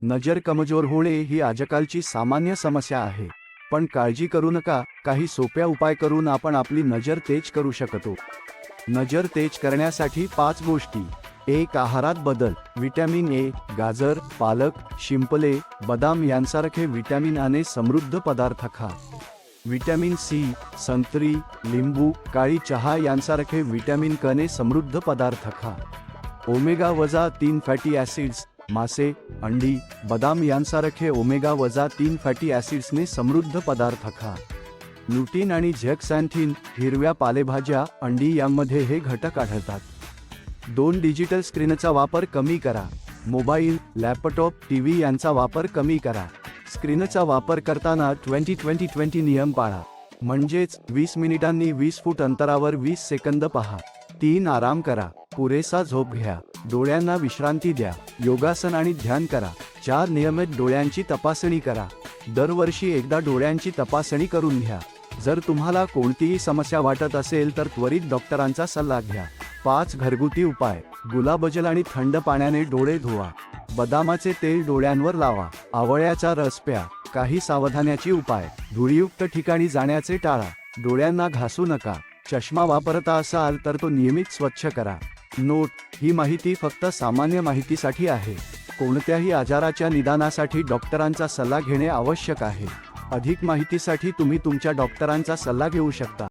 नजर कमजोर होणे ही आजकालची सामान्य समस्या आहे, पण काळजी करू नका, काही सोप्या उपाय करून आपण आपली नजर तेज करू शकतो। नजर तेज करण्यासाठी 5 गोष्टी। 1. आहारात बदल। विटॅमिन ए, गाजर, पालक, शिंपले, बदाम यांसारखे विटॅमिन A ने समृद्ध पदार्थ खा। विटॅमिन सी, संत्री, लिंबू, काळी चहा यांसारखे विटॅमिन K ने समृद्ध पदार्थ खा। ओमेगा-3 फॅटी ॲसिड्स, मासे, अंडी, बदाम यांसारखे ओमेगा-3 फॅटी ॲसिड्सने समृद्ध पदार्थ खा। लुटीन आणि झेक्सॅन्थिन, हिरव्या पालेभाज्या, अंडी यांमध्ये हे घटक आढळतात। 2. डिजिटल स्क्रीनचा वापर कमी करा। मोबाईल, लॅपटॉप, टीव्ही यांचा वापर कमी करा। स्क्रीनचा वापर करताना 20-20-20 नियम पाळा, म्हणजेच 20 मिनिटांनी 20 फूट अंतरावर 20 सेकंद पहा। 3. आराम करा, पुरेसा झोप घ्या, डोळ्यांना विश्रांती द्या, योगासन आणि ध्यान करा। 4. नियमित डोळ्यांची तपासणी करा, दरवर्षी एकदा डोळ्यांची तपासणी करून घ्या। जर तुम्हाला कोणतीही समस्या वाटत असेल तर त्वरित डॉक्टरांचा सल्ला घ्या। 5. घरगुती उपाय। गुलाबजल आणि थंड पाण्याने डोळे धुवा, बदामाचे तेल डोळ्यांवर लावा, आवळ्याचा रस प्या। काही सावधानाचे उपाय। धुळीयुक्त ठिकाणी जाण्याचे टाळा, डोळ्यांना घासू नका, चष्मा वापरता असाल तर तो नियमित स्वच्छ करा। नोट: ही माहिती फक्त सामान्य माहितीसाठी आहे, कोणत्याही आजाराच्या निदानासाठी डॉक्टरांचा सल्ला घेणे आवश्यक आहे। अधिक माहितीसाठी तुम्ही तुमच्या डॉक्टरांचा सल्ला घेऊ शकता।